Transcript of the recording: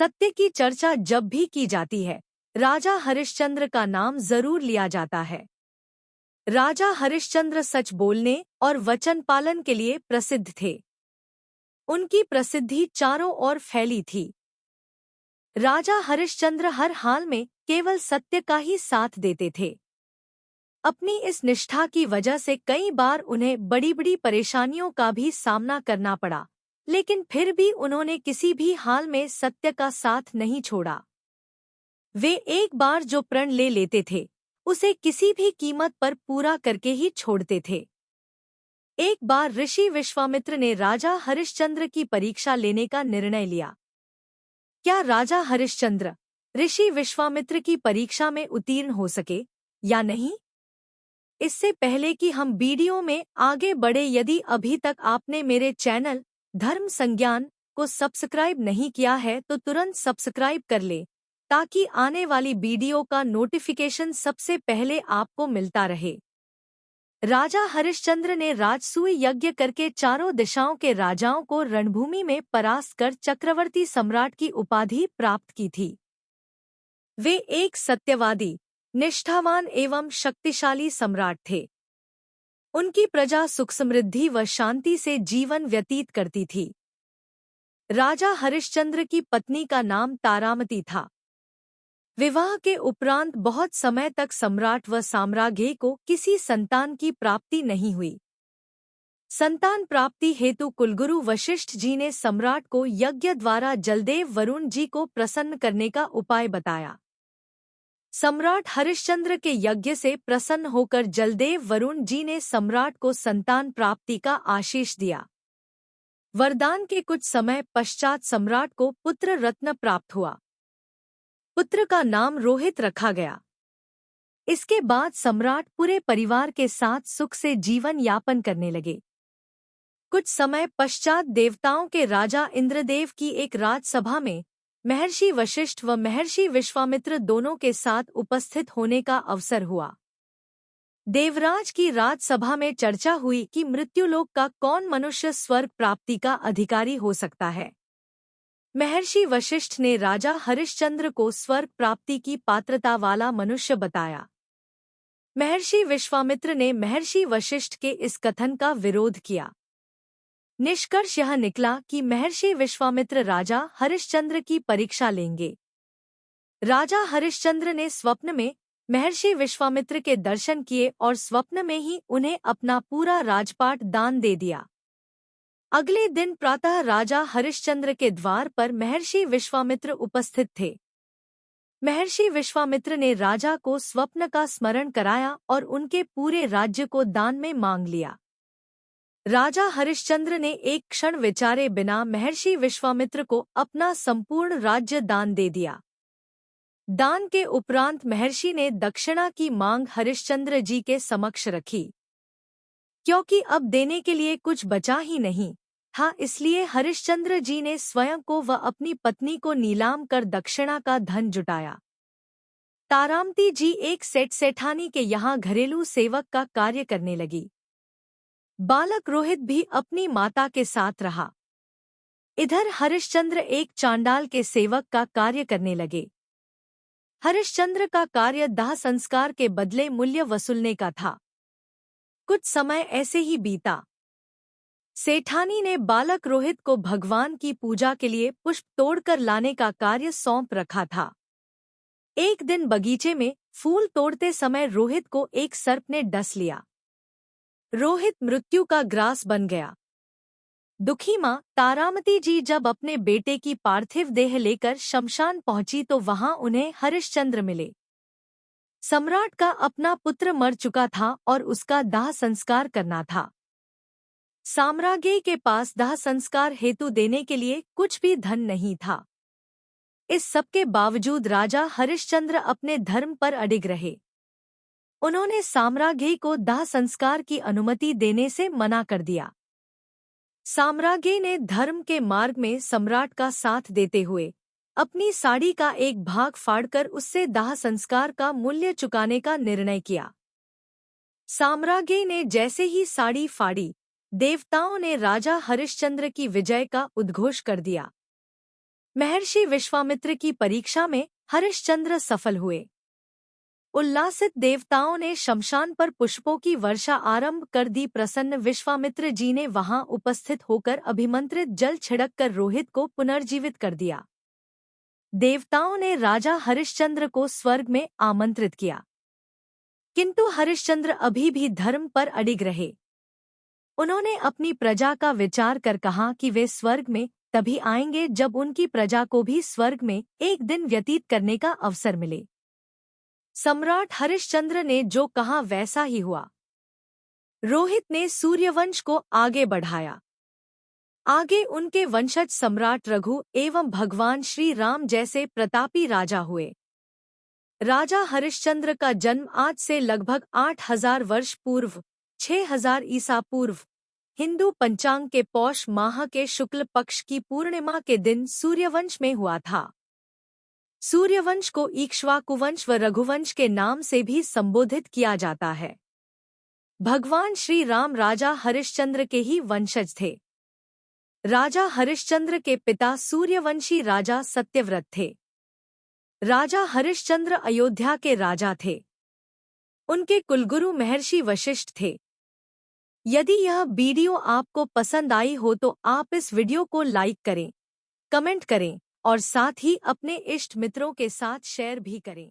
सत्य की चर्चा जब भी की जाती है, राजा हरिश्चंद्र का नाम जरूर लिया जाता है। राजा हरिश्चंद्र सच बोलने और वचन पालन के लिए प्रसिद्ध थे। उनकी प्रसिद्धि चारों ओर फैली थी। राजा हरिश्चंद्र हर हाल में केवल सत्य का ही साथ देते थे। अपनी इस निष्ठा की वजह से कई बार उन्हें बड़ी बड़ी परेशानियों का भी सामना करना पड़ा, लेकिन फिर भी उन्होंने किसी भी हाल में सत्य का साथ नहीं छोड़ा। वे एक बार जो प्रण ले लेते थे, उसे किसी भी कीमत पर पूरा करके ही छोड़ते थे। एक बार ऋषि विश्वामित्र ने राजा हरिश्चंद्र की परीक्षा लेने का निर्णय लिया। क्या राजा हरिश्चंद्र ऋषि विश्वामित्र की परीक्षा में उत्तीर्ण हो सके या नहीं? इससे पहले कि हम वीडियो में आगे बढ़े, यदि अभी तक आपने मेरे चैनल धर्म संज्ञान को सब्सक्राइब नहीं किया है तो तुरंत सब्सक्राइब कर ले, ताकि आने वाली वीडियो का नोटिफिकेशन सबसे पहले आपको मिलता रहे। राजा हरिश्चंद्र ने राजसूय यज्ञ करके चारों दिशाओं के राजाओं को रणभूमि में परास्त कर चक्रवर्ती सम्राट की उपाधि प्राप्त की थी। वे एक सत्यवादी, निष्ठावान एवं शक्तिशाली सम्राट थे। उनकी प्रजा सुख समृद्धि व शांति से जीवन व्यतीत करती थी। राजा हरिश्चंद्र की पत्नी का नाम तारामती था। विवाह के उपरांत बहुत समय तक सम्राट व साम्राज्ञी को किसी संतान की प्राप्ति नहीं हुई। संतान प्राप्ति हेतु कुलगुरु वशिष्ठ जी ने सम्राट को यज्ञ द्वारा जलदेव वरुण जी को प्रसन्न करने का उपाय बताया। सम्राट हरिश्चंद्र के यज्ञ से प्रसन्न होकर जलदेव वरुण जी ने सम्राट को संतान प्राप्ति का आशीष दिया। वरदान के कुछ समय पश्चात सम्राट को पुत्र रत्न प्राप्त हुआ। पुत्र का नाम रोहित रखा गया। इसके बाद सम्राट पूरे परिवार के साथ सुख से जीवन यापन करने लगे। कुछ समय पश्चात देवताओं के राजा इंद्रदेव की एक राजसभा में महर्षि वशिष्ठ व महर्षि विश्वामित्र दोनों के साथ उपस्थित होने का अवसर हुआ। देवराज की राजसभा में चर्चा हुई कि मृत्युलोक का कौन मनुष्य स्वर्ग प्राप्ति का अधिकारी हो सकता है। महर्षि वशिष्ठ ने राजा हरिश्चंद्र को स्वर्ग प्राप्ति की पात्रता वाला मनुष्य बताया। महर्षि विश्वामित्र ने महर्षि वशिष्ठ के इस कथन का विरोध किया। निष्कर्ष यह निकला कि महर्षि विश्वामित्र राजा हरिश्चंद्र की परीक्षा लेंगे। राजा हरिश्चंद्र ने स्वप्न में महर्षि विश्वामित्र के दर्शन किए और स्वप्न में ही उन्हें अपना पूरा राजपाट दान दे दिया। अगले दिन प्रातः राजा हरिश्चंद्र के द्वार पर महर्षि विश्वामित्र उपस्थित थे। महर्षि विश्वामित्र ने राजा को स्वप्न का स्मरण कराया और उनके पूरे राज्य को दान में मांग लिया। राजा हरिश्चंद्र ने एक क्षण विचारे बिना महर्षि विश्वामित्र को अपना संपूर्ण राज्य दान दे दिया। दान के उपरांत महर्षि ने दक्षिणा की मांग हरिश्चंद्र जी के समक्ष रखी। क्योंकि अब देने के लिए कुछ बचा ही नहीं था, इसलिए हरिश्चंद्र जी ने स्वयं को व अपनी पत्नी को नीलाम कर दक्षिणा का धन जुटाया। तारामती जी एक सेठानी के यहाँ घरेलू सेवक का कार्य करने लगी। बालक रोहित भी अपनी माता के साथ रहा। इधर हरिश्चंद्र एक चांडाल के सेवक का कार्य करने लगे। हरिश्चंद्र का कार्य दाह संस्कार के बदले मूल्य वसूलने का था। कुछ समय ऐसे ही बीता। सेठानी ने बालक रोहित को भगवान की पूजा के लिए पुष्प तोड़कर लाने का कार्य सौंप रखा था। एक दिन बगीचे में फूल तोड़ते समय रोहित को एक सर्प ने डस लिया। रोहित मृत्यु का ग्रास बन गया। दुखी मां तारामती जी जब अपने बेटे की पार्थिव देह लेकर शमशान पहुंची तो वहां उन्हें हरिश्चंद्र मिले। सम्राट का अपना पुत्र मर चुका था और उसका दाह संस्कार करना था। साम्राज्ञी के पास दाह संस्कार हेतु देने के लिए कुछ भी धन नहीं था। इस सबके बावजूद राजा हरिश्चंद्र अपने धर्म पर अडिग रहे। उन्होंने साम्राज्ञी को दाह संस्कार की अनुमति देने से मना कर दिया। साम्राज्ञी ने धर्म के मार्ग में सम्राट का साथ देते हुए अपनी साड़ी का एक भाग फाड़कर उससे दाह संस्कार का मूल्य चुकाने का निर्णय किया। साम्राज्ञी ने जैसे ही साड़ी फाड़ी, देवताओं ने राजा हरिश्चंद्र की विजय का उद्घोष कर दिया। महर्षि विश्वामित्र की परीक्षा में हरिश्चंद्र सफल हुए। उल्लासित देवताओं ने शमशान पर पुष्पों की वर्षा आरंभ कर दी। प्रसन्न विश्वामित्र जी ने वहां उपस्थित होकर अभिमंत्रित जल छिड़ककर रोहित को पुनर्जीवित कर दिया। देवताओं ने राजा हरिश्चंद्र को स्वर्ग में आमंत्रित किया, किंतु हरिश्चंद्र अभी भी धर्म पर अडिग रहे। उन्होंने अपनी प्रजा का विचार कर कहा कि वे स्वर्ग में तभी आएंगे जब उनकी प्रजा को भी स्वर्ग में एक दिन व्यतीत करने का अवसर मिले। सम्राट हरिश्चंद्र ने जो कहा वैसा ही हुआ। रोहित ने सूर्यवंश को आगे बढ़ाया। आगे उनके वंशज सम्राट रघु एवं भगवान श्री राम जैसे प्रतापी राजा हुए। राजा हरिश्चंद्र का जन्म आज से लगभग 8000 वर्ष पूर्व 6000 ईसा पूर्व हिंदू पंचांग के पौष माह के शुक्ल पक्ष की पूर्णिमा के दिन सूर्यवंश में हुआ था। सूर्यवंश को इक्ष्वाकुवंश व रघुवंश के नाम से भी संबोधित किया जाता है। भगवान श्री राम राजा हरिश्चंद्र के ही वंशज थे। राजा हरिश्चंद्र के पिता सूर्यवंशी राजा सत्यव्रत थे। राजा हरिश्चंद्र अयोध्या के राजा थे। उनके कुलगुरु महर्षि वशिष्ठ थे। यदि यह वीडियो आपको पसंद आई हो तो आप इस वीडियो को लाइक करें, कमेंट करें और साथ ही अपने इष्ट मित्रों के साथ शेयर भी करें।